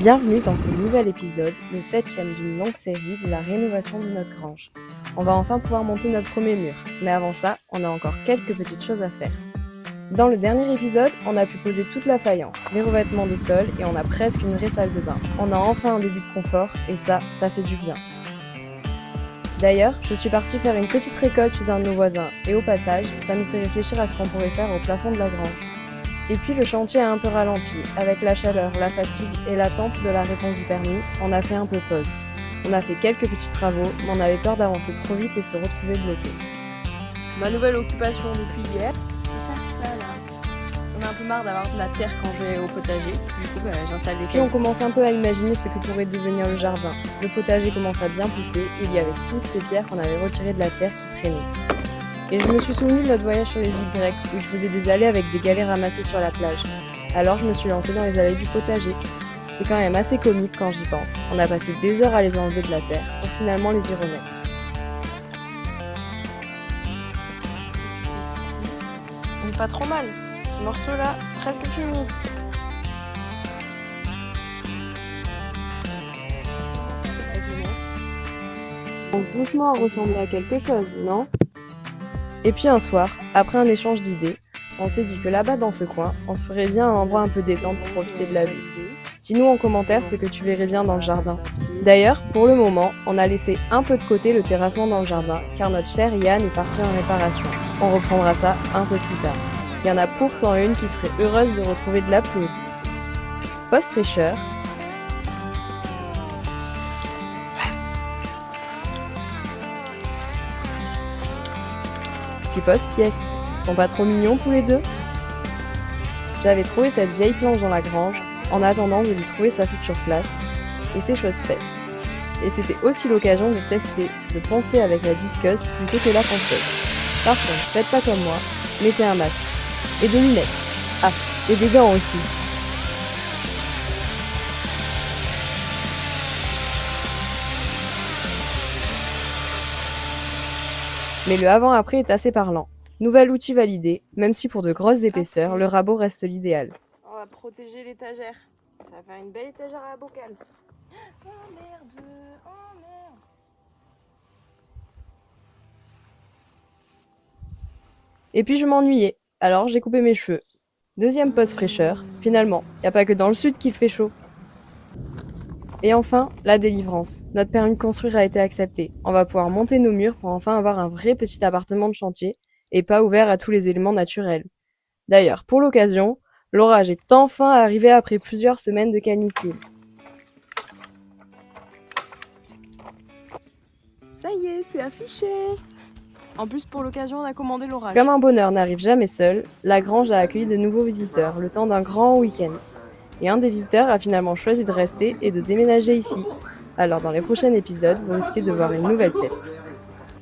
Bienvenue dans ce nouvel épisode, le 7e d'une longue série de la rénovation de notre grange. On va enfin pouvoir monter notre premier mur, mais avant ça, on a encore quelques petites choses à faire. Dans le dernier épisode, on a pu poser toute la faïence, les revêtements des sols et on a presque une vraie salle de bain. On a enfin un début de confort et ça fait du bien. D'ailleurs, je suis partie faire une petite récolte chez un de nos voisins et au passage, ça nous fait réfléchir à ce qu'on pourrait faire au plafond de la grange. Et puis le chantier a un peu ralenti, avec la chaleur, la fatigue et l'attente de la réponse du permis, on a fait un peu pause. On a fait quelques petits travaux, mais on avait peur d'avancer trop vite et se retrouver bloqué. Ma nouvelle occupation depuis hier, c'est faire ça là. On a un peu marre d'avoir de la terre quand je vais au potager, du coup j'installe des cailloux. Puis on commence un peu à imaginer ce que pourrait devenir le jardin. Le potager commence à bien pousser, et il y avait toutes ces pierres qu'on avait retirées de la terre qui traînaient. Et je me suis souvenu de notre voyage sur les îles grecques, où il faisait des allées avec des galets ramassés sur la plage. Alors je me suis lancée dans les allées du potager. C'est quand même assez comique quand j'y pense. On a passé des heures à les enlever de la terre, pour finalement les y remettre. On est pas trop mal, ce morceau-là, presque fini. On commence doucement à ressembler à quelque chose, non ? Et puis un soir, après un échange d'idées, on s'est dit que là-bas dans ce coin, on se ferait bien un endroit un peu détente pour profiter de la vie. Dis-nous en commentaire ce que tu verrais bien dans le jardin. D'ailleurs, pour le moment, on a laissé un peu de côté le terrassement dans le jardin, car notre cher Yann est parti en réparation. On reprendra ça un peu plus tard. Il y en a pourtant une qui serait heureuse de retrouver de la pelouse. Pause fraîcheur. Puis pause sieste. Ils sont pas trop mignons tous les deux ? J'avais trouvé cette vieille planche dans la grange, en attendant de lui trouver sa future place, et c'est chose faite. Et c'était aussi l'occasion de tester, de poncer avec la disqueuse plutôt que la ponceuse. Par contre, faites pas comme moi, mettez un masque. Et des lunettes. Ah, et des gants aussi. Mais le avant-après est assez parlant. Nouvel outil validé, même si pour de grosses épaisseurs, le rabot reste l'idéal. On va protéger l'étagère. Ça va faire une belle étagère à bocal. Oh merde, oh merde. Et puis je m'ennuyais, alors j'ai coupé mes cheveux. Deuxième pause fraîcheur, finalement, y a pas que dans le sud qu'il fait chaud. Et enfin, la délivrance. Notre permis de construire a été accepté. On va pouvoir monter nos murs pour enfin avoir un vrai petit appartement de chantier et pas ouvert à tous les éléments naturels. D'ailleurs, pour l'occasion, l'orage est enfin arrivé après plusieurs semaines de canicule. Ça y est, c'est affiché. En plus, pour l'occasion, on a commandé l'orage. Comme un bonheur n'arrive jamais seul, la grange a accueilli de nouveaux visiteurs, le temps d'un grand week-end. Et un des visiteurs a finalement choisi de rester et de déménager ici. Alors dans les prochains épisodes, vous risquez de voir une nouvelle tête.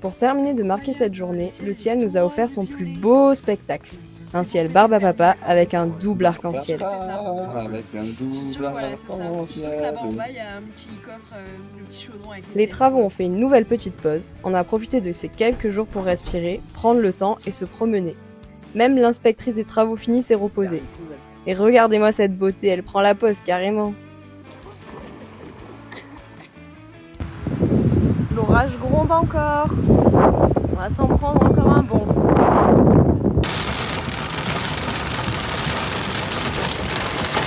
Pour terminer de marquer cette journée, le ciel nous a offert son plus beau spectacle. Un ciel barbe à papa avec un double arc-en-ciel. Avec un double arc-en-ciel. Je suis sûre que là-bas en bas, il y a un petit coffre, le petit chaudron avec Les travaux ont fait une nouvelle petite pause. On a profité de ces quelques jours pour respirer, prendre le temps et se promener. Même l'inspectrice des travaux finis s'est reposée. Et regardez-moi cette beauté, elle prend la pause carrément. L'orage gronde encore. On va s'en prendre encore un bon.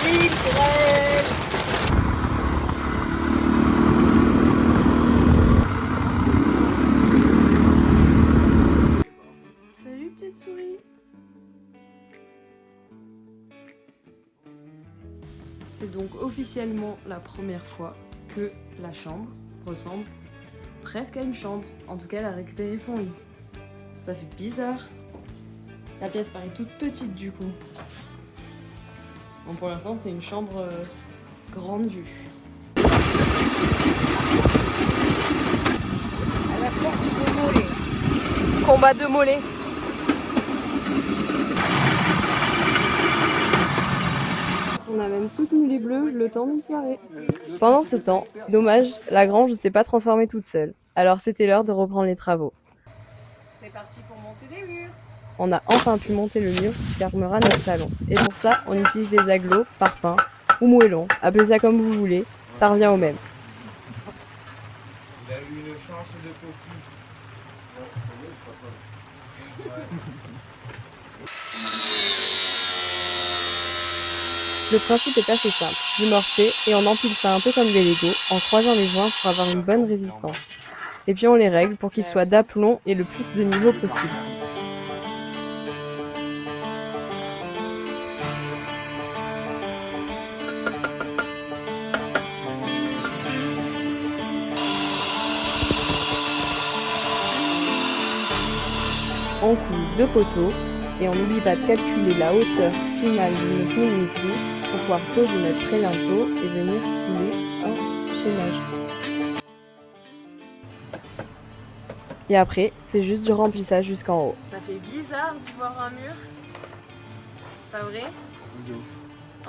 Il grêle. Salut petite souris. C'est donc officiellement la première fois que la chambre ressemble presque à une chambre. En tout cas, elle a récupéré son lit. Ça fait bizarre. La pièce paraît toute petite du coup. Bon, pour l'instant, c'est une chambre grande vue. À la porte de mollet. Combat de mollet. On a même soutenu les bleus le temps d'une soirée. Pendant ce temps, dommage, la grange ne s'est pas transformée toute seule. Alors c'était l'heure de reprendre les travaux. C'est parti pour monter les murs. On a enfin pu monter le mur qui fermera notre salon. Et pour ça, on utilise des agglos, parpaings ou moellon, appelez ça comme vous voulez, ça revient au même. Il a eu une chance de coquille. Le principe est assez simple, du mortier et on empile ça un peu comme des Legos en croisant les joints pour avoir une bonne résistance. Et puis on les règle pour qu'ils soient d'aplomb et le plus de niveau possible. On coule 2 poteaux et on n'oublie pas de calculer la hauteur finale de notre menuiserie pour pouvoir poser notre trélinteau et venir couler un chaînage. Et après, c'est juste du remplissage jusqu'en haut. Ça fait bizarre d'y voir un mur. Pas vrai?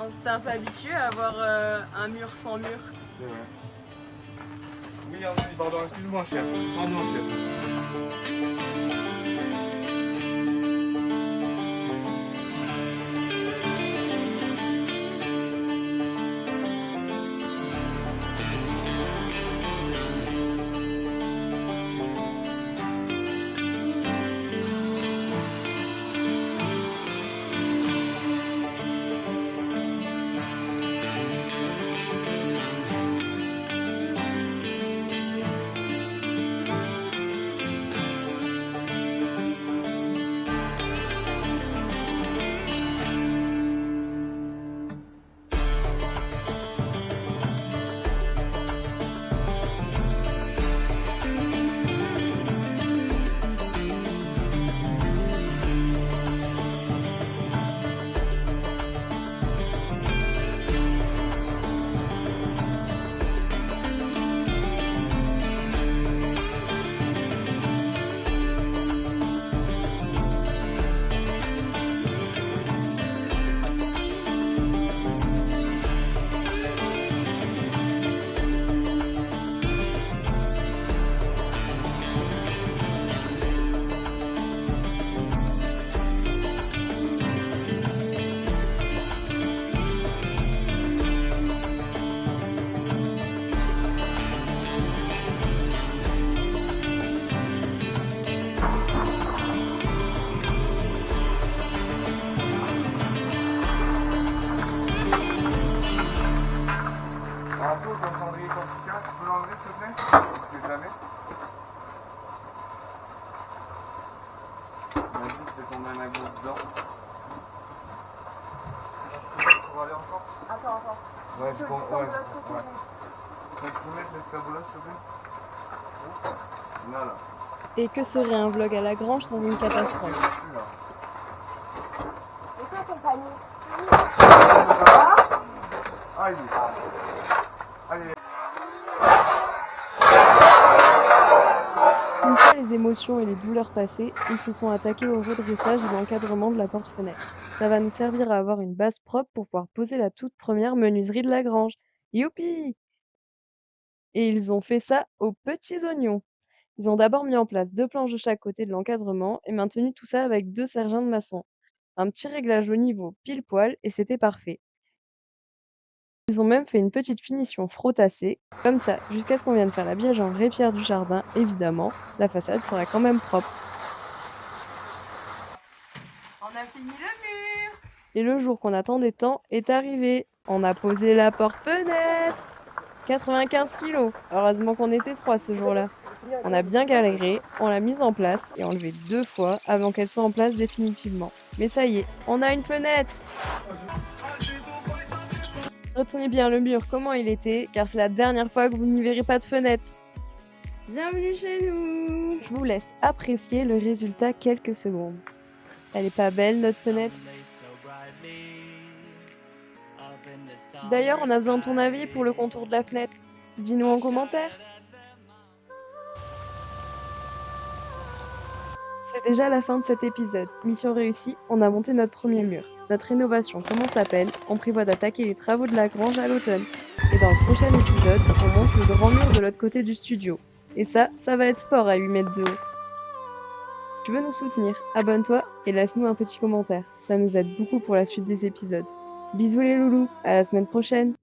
On s'était un peu habitué à avoir un mur sans mur. C'est vrai. Oui, pardon, excuse-moi, chef. Pardon, chef. Anto, ton cendrier corsican, tu peux l'enlever s'il te plaît? Je sais jamais. Vas-y, je vais tomber un agneau dedans. On va aller encore? Attends. Ouais, je comprends. Ouais. Tu peux mettre l'escabeau là s'il te plaît? Voilà. Et que serait un vlog à Lagrange sans une catastrophe? Et toi, ton panier? Aïe. Allez. Une fois les émotions et les douleurs passées, ils se sont attaqués au redressage et l'encadrement de la porte-fenêtre. Ça va nous servir à avoir une base propre pour pouvoir poser la toute première menuiserie de Lagrange. Youpi! Et ils ont fait ça aux petits oignons. Ils ont d'abord mis en place 2 planches de chaque côté de l'encadrement et maintenu tout ça avec 2 sergents de maçon. Un petit réglage au niveau pile poil et c'était parfait. Ils ont même fait une petite finition frottassée, comme ça, jusqu'à ce qu'on vienne faire l'habillage en vraie pierre du jardin, évidemment, la façade sera quand même propre. On a fini le mur. Et le jour qu'on attendait tant est arrivé. On a posé la porte-fenêtre. 95 kilos. Heureusement qu'on était 3 ce jour-là. On a bien galéré, on l'a mise en place et enlevé 2 fois avant qu'elle soit en place définitivement. Mais ça y est, on a une fenêtre! Retenez bien le mur, comment il était, car c'est la dernière fois que vous n'y verrez pas de fenêtre. Bienvenue chez nous! Je vous laisse apprécier le résultat quelques secondes. Elle est pas belle notre fenêtre? D'ailleurs, on a besoin de ton avis pour le contour de la fenêtre. Dis-nous en commentaire. C'est déjà la fin de cet épisode. Mission réussie, on a monté notre premier mur. Notre rénovation commence à peine, on prévoit d'attaquer les travaux de Lagrange à l'automne. Et dans le prochain épisode, on monte le grand mur de l'autre côté du studio. Et ça va être sport à 8 mètres de haut. Si tu veux nous soutenir, abonne-toi et laisse-nous un petit commentaire. Ça nous aide beaucoup pour la suite des épisodes. Bisous les loulous, à la semaine prochaine.